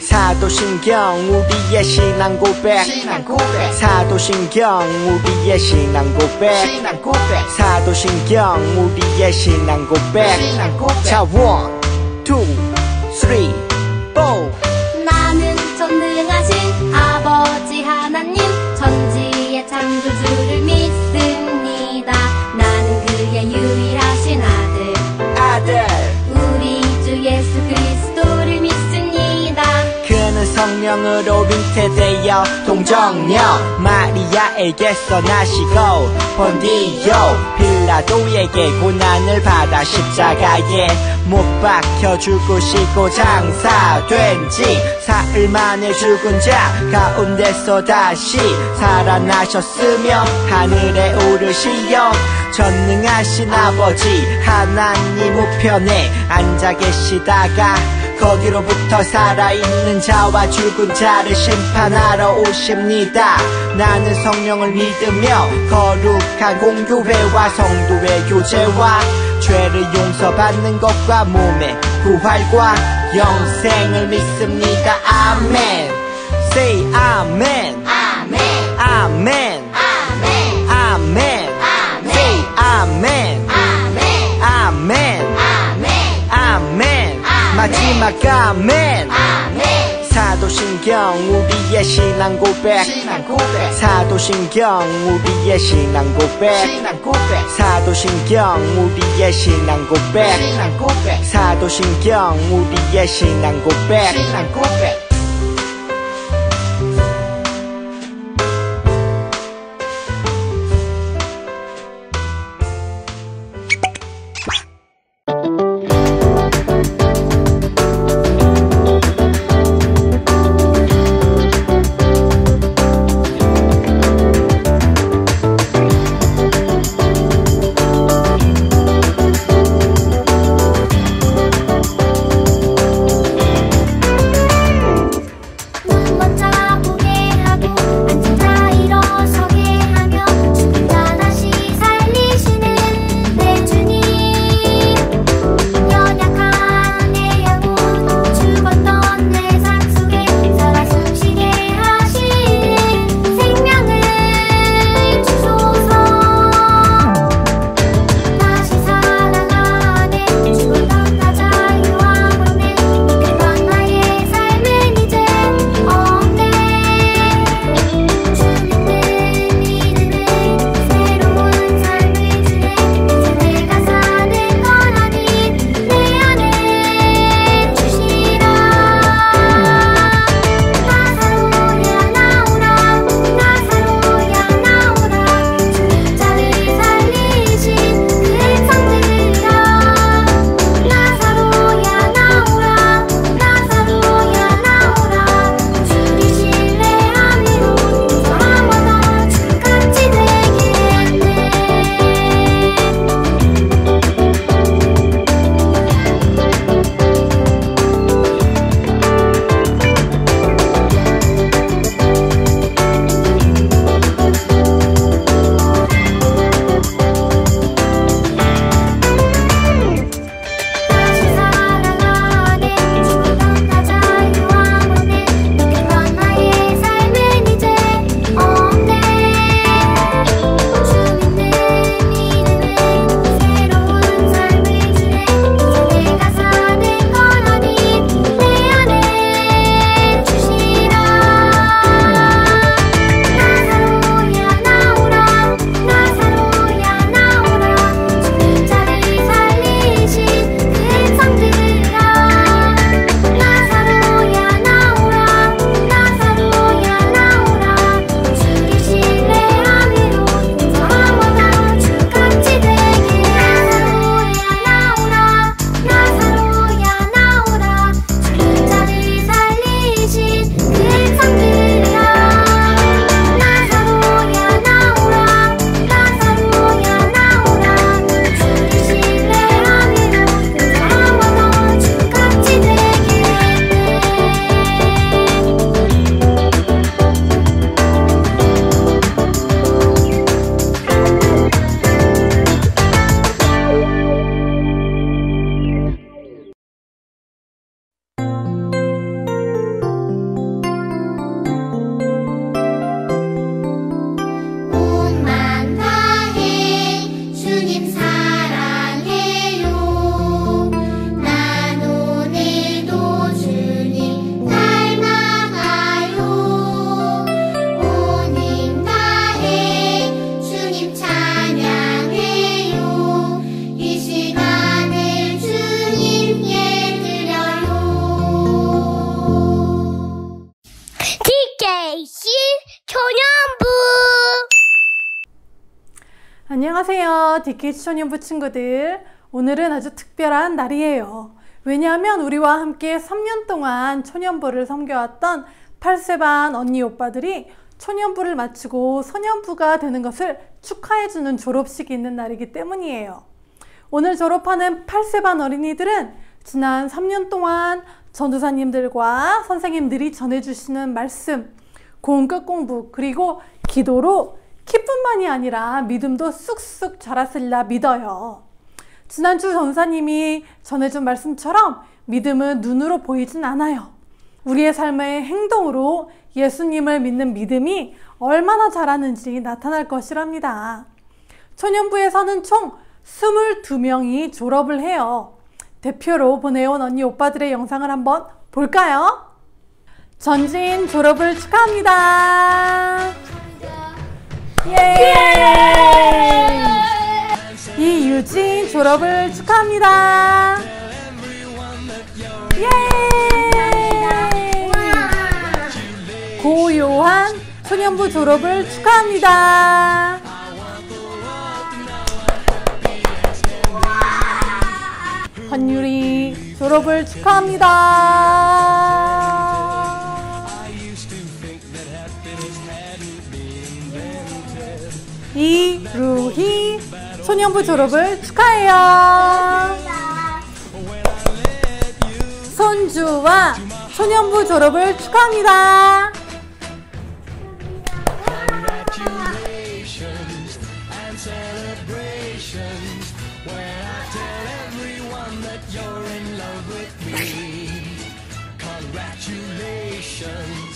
사도신경 우리의 신앙 고백 사도신경 우리의 신앙 고백 사도신경 우리의 신앙 고백 자 1, 2, 3, 4 나는 전능하신 아버지 하나님 천지의 창조주를 믿습니다. 나는 그의 유일하신 아들 우리 주 예수 그리스도를 믿습니다. 그는 성령으로 잉태되어 동정녀 마리아에게서 나시고 본디오 빌라도에게 고난을 받아 십자가에 못 박혀 죽으시고 장사된 지 사흘 만에 죽은 자 가운데서 다시 살아나셨으며 하늘에 오르시어 전능하신 아버지 하나님 우편에 앉아 계시다가 거기로부터 살아있는 자와 죽은 자를 심판하러 오십니다. 나는 성령을 믿으며 거룩한 공교회와 성도의 교제와 죄를 용서받는 것과 몸의 부활과 영생을 믿습니다. 아멘. Say 아멘. 아멘 아멘. 아멘 아멘. Say 아멘. 아멘 아멘. 아멘 아멘. 마지막 아멘. 아멘 사도신경 우리의 신앙 고백 사도신경 우리의 신앙 고백 사도신경 우리의 신앙 고백 사도신경 우리의 신앙 고백 안녕하세요, 디키즈 초년부 친구들. 오늘은 아주 특별한 날이에요. 왜냐하면 우리와 함께 3년 동안 초년부를 섬겨왔던 8세반 언니 오빠들이 초년부를 마치고 소년부가 되는 것을 축하해주는 졸업식이 있는 날이기 때문이에요. 오늘 졸업하는 8세반 어린이들은 지난 3년 동안 전도사님들과 선생님들이 전해주시는 말씀, 공급 공부, 그리고 기도로 기쁨만이 아니라 믿음도 쑥쑥 자랐으리라 믿어요. 지난주 전사님이 전해준 말씀처럼 믿음은 눈으로 보이진 않아요. 우리의 삶의 행동으로 예수님을 믿는 믿음이 얼마나 자라는지 나타날 것이랍니다. 초년부에서는 총 22명이 졸업을 해요. 대표로 보내온 언니 오빠들의 영상을 한번 볼까요? 전진 졸업을 축하합니다. 예! 이유진 졸업을 축하합니다. 예! 고요한 초년부 졸업을 축하합니다. 한유리 졸업을 축하합니다. 이루희 소년부 졸업을 축하해요. 손주와 소년부 졸업을 축하합니다.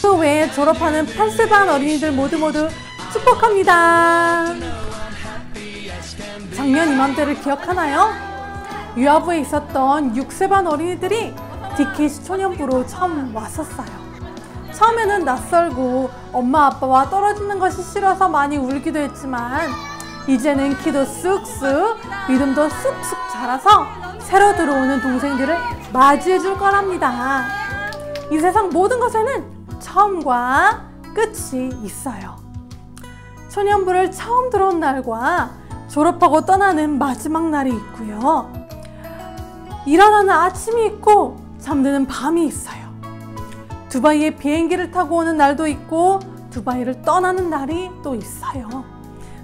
그 외에 졸업하는 8세반 어린이들 모두 축복합니다. 작년 이맘때를 기억하나요? 유아부에 있었던 6세반 어린이들이 디키즈 초년부로 처음 왔었어요. 처음에는 낯설고 엄마 아빠와 떨어지는 것이 싫어서 많이 울기도 했지만 이제는 키도 쑥쑥 믿음도 쑥쑥 자라서 새로 들어오는 동생들을 맞이해 줄 거랍니다. 이 세상 모든 것에는 처음과 끝이 있어요. 초년부를 처음 들어온 날과 졸업하고 떠나는 마지막 날이 있고요. 일어나는 아침이 있고 잠드는 밤이 있어요. 두바이에 비행기를 타고 오는 날도 있고 두바이를 떠나는 날이 또 있어요.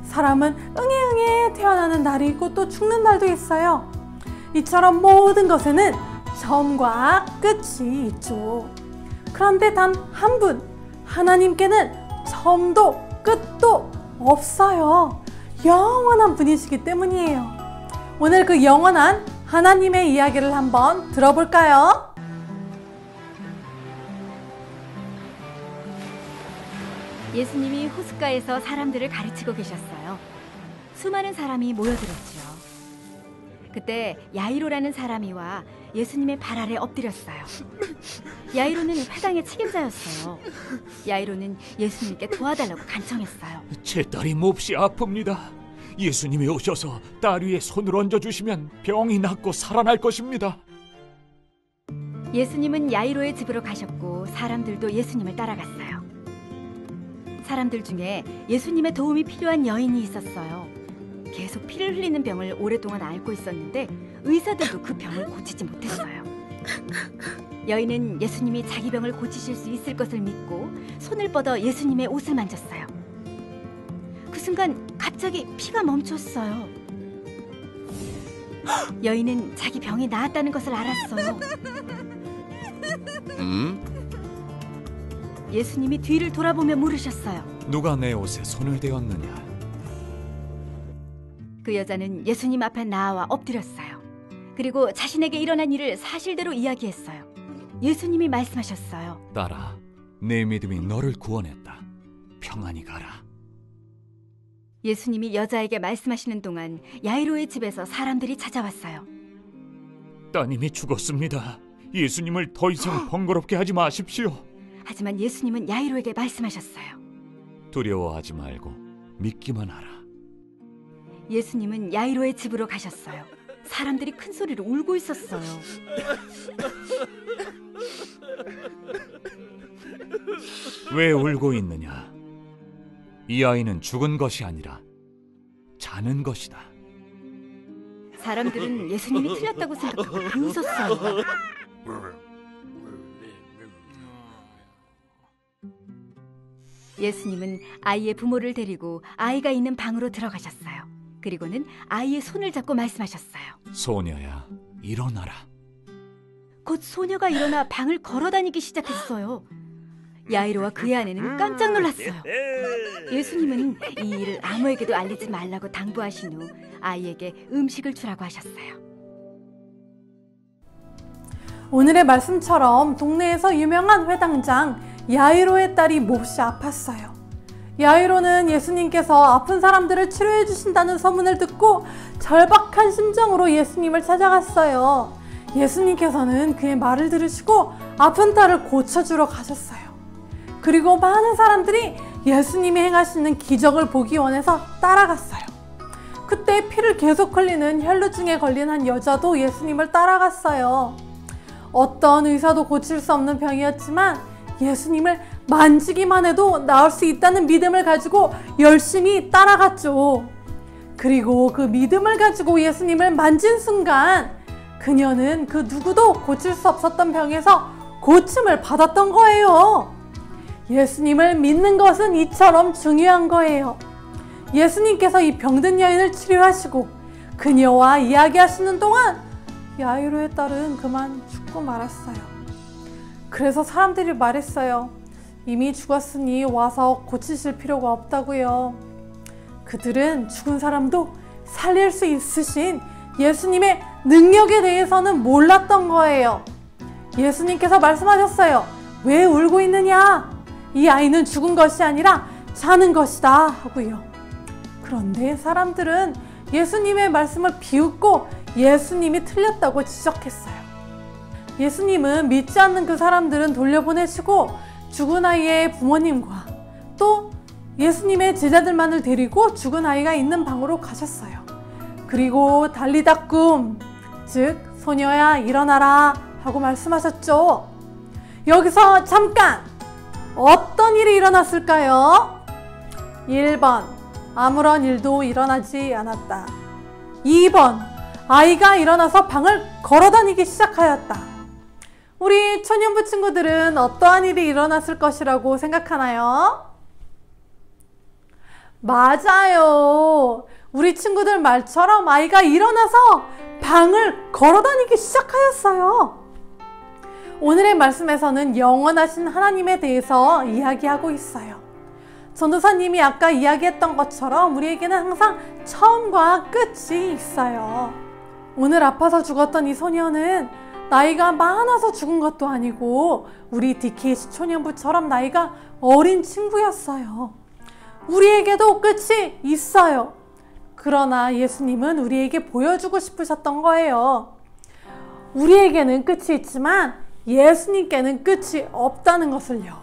사람은 응애응애 태어나는 날이 있고 또 죽는 날도 있어요. 이처럼 모든 것에는 처음과 끝이 있죠. 그런데 단 한 분, 하나님께는 처음도 끝도 없어요. 영원한 분이시기 때문이에요. 오늘 그 영원한 하나님의 이야기를 한번 들어볼까요? 예수님이 호숫가에서 사람들을 가르치고 계셨어요. 수많은 사람이 모여들었죠. 그때 야이로라는 사람이 와 예수님의 발 아래 엎드렸어요. 야이로는 회당의 책임자였어요. 야이로는 예수님께 도와달라고 간청했어요. 제 딸이 몹시 아픕니다. 예수님이 오셔서 딸 위에 손을 얹어주시면 병이 낫고 살아날 것입니다. 예수님은 야이로의 집으로 가셨고 사람들도 예수님을 따라갔어요. 사람들 중에 예수님의 도움이 필요한 여인이 있었어요. 계속 피를 흘리는 병을 오랫동안 앓고 있었는데 의사들도 그 병을 고치지 못했어요. 여인은 예수님이 자기 병을 고치실 수 있을 것을 믿고 손을 뻗어 예수님의 옷을 만졌어요. 그 순간 갑자기 피가 멈췄어요. 여인은 자기 병이 나았다는 것을 알았어요. 예수님이 뒤를 돌아보며 물으셨어요. 누가 내 옷에 손을 대었느냐? 그 여자는 예수님 앞에 나와 엎드렸어요. 그리고 자신에게 일어난 일을 사실대로 이야기했어요. 예수님이 말씀하셨어요. 딸아, 내 믿음이 너를 구원했다. 평안히 가라. 예수님이 여자에게 말씀하시는 동안 야이로의 집에서 사람들이 찾아왔어요. 따님이 죽었습니다. 예수님을 더 이상 번거롭게 하지 마십시오. 하지만 예수님은 야이로에게 말씀하셨어요. 두려워하지 말고 믿기만 하라. 예수님은 야이로의 집으로 가셨어요. 사람들이 큰 소리로 울고 있었어요. 왜 울고 있느냐? 이 아이는 죽은 것이 아니라 사는 것이다. 사람들은 예수님이 틀렸다고 생각하고 비웃었어요. 예수님은 아이의 부모를 데리고 아이가 있는 방으로 들어가셨어요. 그리고는 아이의 손을 잡고 말씀하셨어요. 소녀야, 일어나라. 곧 소녀가 일어나 방을 걸어다니기 시작했어요. 야이로와 그의 아내는 깜짝 놀랐어요. 예수님은 이 일을 아무에게도 알리지 말라고 당부하신 후 아이에게 음식을 주라고 하셨어요. 오늘의 말씀처럼 동네에서 유명한 회당장 야이로의 딸이 몹시 아팠어요. 야이로는 예수님께서 아픈 사람들을 치료해 주신다는 소문을 듣고 절박한 심정으로 예수님을 찾아갔어요. 예수님께서는 그의 말을 들으시고 아픈 딸을 고쳐주러 가셨어요. 그리고 많은 사람들이 예수님이 행하시는 기적을 보기 원해서 따라갔어요. 그때 피를 계속 흘리는 혈루증에 걸린 한 여자도 예수님을 따라갔어요. 어떤 의사도 고칠 수 없는 병이었지만 예수님을 만지기만 해도 나을 수 있다는 믿음을 가지고 열심히 따라갔죠. 그리고 그 믿음을 가지고 예수님을 만진 순간 그녀는 그 누구도 고칠 수 없었던 병에서 고침을 받았던 거예요. 예수님을 믿는 것은 이처럼 중요한 거예요. 예수님께서 이 병든 여인을 치료하시고 그녀와 이야기하시는 동안 야이로의 딸은 그만 죽고 말았어요. 그래서 사람들이 말했어요. 이미 죽었으니 와서 고치실 필요가 없다고요. 그들은 죽은 사람도 살릴 수 있으신 예수님의 능력에 대해서는 몰랐던 거예요. 예수님께서 말씀하셨어요. 왜 울고 있느냐? 이 아이는 죽은 것이 아니라 자는 것이다 하고요. 그런데 사람들은 예수님의 말씀을 비웃고 예수님이 틀렸다고 지적했어요. 예수님은 믿지 않는 그 사람들은 돌려보내시고 죽은 아이의 부모님과 또 예수님의 제자들만을 데리고 죽은 아이가 있는 방으로 가셨어요. 그리고 달리다꿈, 즉 소녀야 일어나라 하고 말씀하셨죠. 여기서 잠깐! 어떤 일이 일어났을까요? 1번, 아무런 일도 일어나지 않았다. 2번, 아이가 일어나서 방을 걸어다니기 시작하였다. 우리 초년부 친구들은 어떠한 일이 일어났을 것이라고 생각하나요? 맞아요. 우리 친구들 말처럼 아이가 일어나서 방을 걸어다니기 시작하였어요. 오늘의 말씀에서는 영원하신 하나님에 대해서 이야기하고 있어요. 전도사님이 아까 이야기했던 것처럼 우리에게는 항상 처음과 끝이 있어요. 오늘 아파서 죽었던 이 소녀는 나이가 많아서 죽은 것도 아니고 우리 DKC 초년부처럼 나이가 어린 친구였어요. 우리에게도 끝이 있어요. 그러나 예수님은 우리에게 보여주고 싶으셨던 거예요. 우리에게는 끝이 있지만 예수님께는 끝이 없다는 것을요.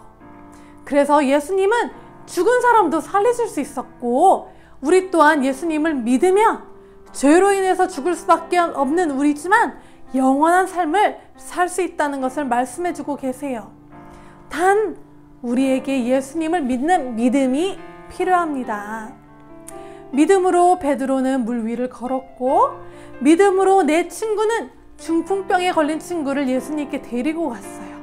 그래서 예수님은 죽은 사람도 살리실 수 있었고 우리 또한 예수님을 믿으면 죄로 인해서 죽을 수밖에 없는 우리지만 영원한 삶을 살 수 있다는 것을 말씀해 주고 계세요. 단 우리에게 예수님을 믿는 믿음이 필요합니다. 믿음으로 베드로는 물 위를 걸었고 믿음으로 내 친구는 중풍병에 걸린 친구를 예수님께 데리고 갔어요.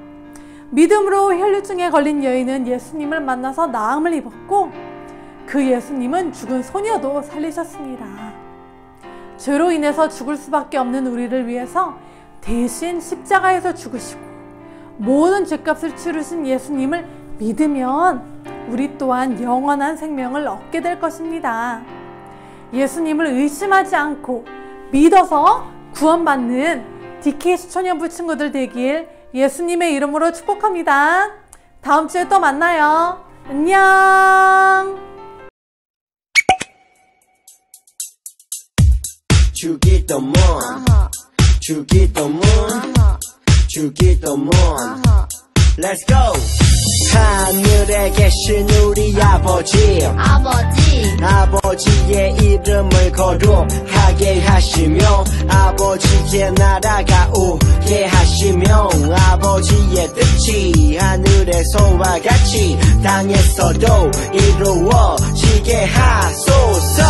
믿음으로 혈루증에 걸린 여인은 예수님을 만나서 나음을 입었고 그 예수님은 죽은 소녀도 살리셨습니다. 죄로 인해서 죽을 수밖에 없는 우리를 위해서 대신 십자가에서 죽으시고 모든 죄값을 치르신 예수님을 믿으면 우리 또한 영원한 생명을 얻게 될 것입니다. 예수님을 의심하지 않고 믿어서 구원받는 DKC 초년부 친구들 되길 예수님의 이름으로 축복합니다. 다음 주에 또 만나요. 안녕. 주기도문 주기도문 주기도문 Let's go. 하늘에 계신 우리 아버지 아버지의 이름을 거룩하게 하시며 아버지의 나라가 오게 하시며 아버지의 뜻이 하늘에서와 같이 땅에서도 이루어지게 하소서.